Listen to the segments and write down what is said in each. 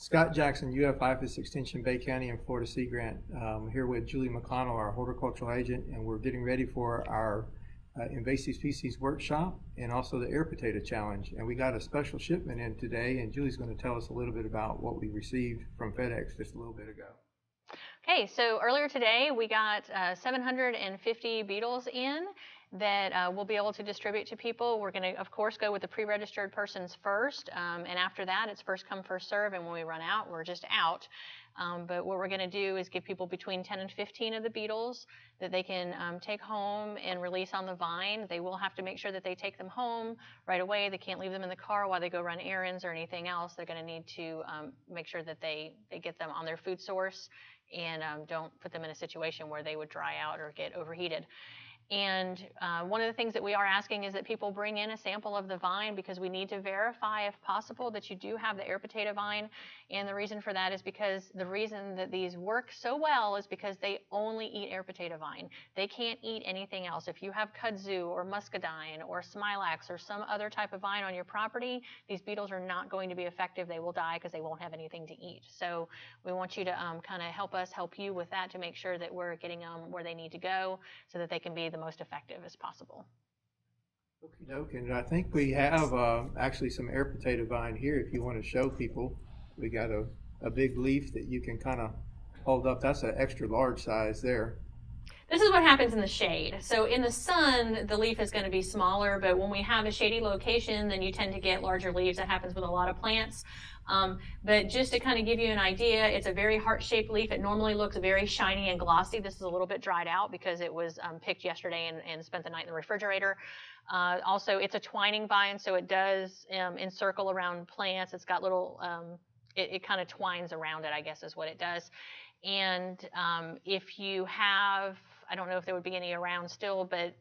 Scott Jackson, IFAS Extension, Bay County and Florida Sea Grant. Here with Julie McConnell, our horticultural agent, and we're getting ready for our invasive species workshop and also the air potato challenge. And we got a special shipment in today, and Julie's going to tell us a little bit about what we received from FedEx just a little bit ago. Okay, so earlier today we got 750 beetles in that we'll be able to distribute to people. We're going to, of course, go with the pre-registered persons first, and after that it's first come, first serve, and when we run out, we're just out. But what we're going to do is give people between 10 and 15 of the beetles that they can take home and release on the vine. They will have to make sure that they take them home right away. They can't leave them in the car while they go run errands or anything else. They're going to need to make sure that they get them on their food source and don't put them in a situation where they would dry out or get overheated. And one of the things that we are asking is that people bring in a sample of the vine, because we need to verify, if possible, that you do have the air potato vine. And the reason for that is because the reason that these work so well is because they only eat air potato vine. They can't eat anything else. If you have kudzu or muscadine or smilax or some other type of vine on your property, these beetles are not going to be effective. They will die because they won't have anything to eat. So we want you to kind of help you with that, to make sure that we're getting them where they need to go so that they can be the most effective as possible. Okay, and I think we have actually some air potato vine here if you want to show people. We got a big leaf that you can kind of hold up. That's an extra large size there. This is what happens in the shade. So in the sun, the leaf is going to be smaller, but when we have a shady location, then you tend to get larger leaves. That happens with a lot of plants. But just to kind of give you an idea, it's a very heart-shaped leaf. It normally looks very shiny and glossy. This is a little bit dried out because it was picked yesterday and spent the night in the refrigerator. Also, it's a twining vine, so it does encircle around plants. It's got little, it kind of twines around it, I guess is what it does. And if you have, I don't know if there would be any around still, but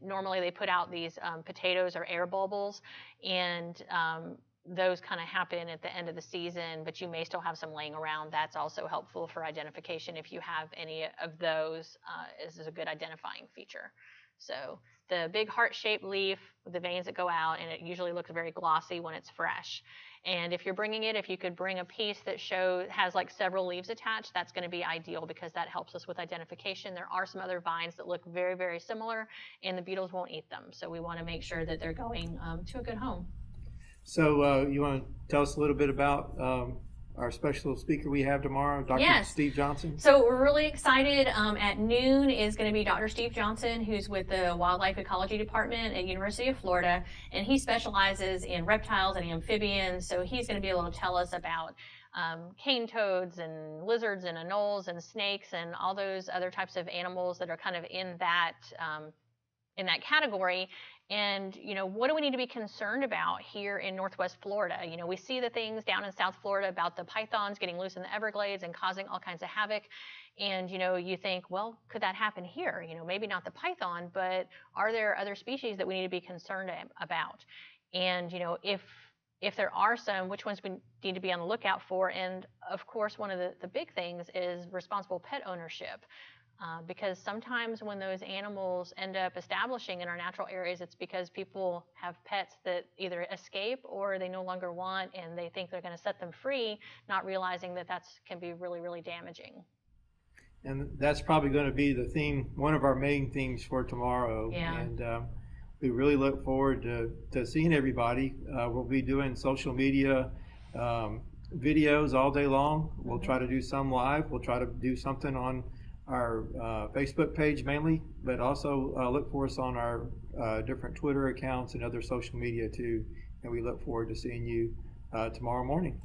normally they put out these potatoes or air bulbils, and those kind of happen at the end of the season, but you may still have some laying around. That's also helpful for identification. If you have any of those, this is a good identifying feature. So the big heart-shaped leaf with the veins that go out, and it usually looks very glossy when it's fresh. And if you're bringing it, if you could bring a piece that has like several leaves attached, that's going to be ideal, because that helps us with identification. There are some other vines that look very, very similar, and the beetles won't eat them. So we want to make sure that they're going to a good home. So you want to tell us a little bit about our special speaker we have tomorrow, Dr. Yes. Steve Johnson? So we're really excited. At noon is going to be Dr. Steve Johnson, who's with the Wildlife Ecology Department at University of Florida, and he specializes in reptiles and amphibians. So he's going to be able to tell us about cane toads and lizards and anoles and snakes and all those other types of animals that are kind of in that category. And, what do we need to be concerned about here in Northwest Florida? We see the things down in South Florida about the pythons getting loose in the Everglades and causing all kinds of havoc. And, you think, well, could that happen here? Maybe not the python, but are there other species that we need to be concerned about? And, if there are some, which ones we need to be on the lookout for? And, of course, one of the big things is responsible pet ownership. Because sometimes when those animals end up establishing in our natural areas, it's because people have pets that either escape or they no longer want, and they think they're going to set them free, not realizing that can be really, really damaging. And that's probably going to be the theme, one of our main themes for tomorrow. Yeah. And we really look forward to seeing everybody. We'll be doing social media videos all day long. We'll try to do some live. We'll try to do something on our Facebook page mainly, but also look for us on our different Twitter accounts and other social media too. And we look forward to seeing you tomorrow morning.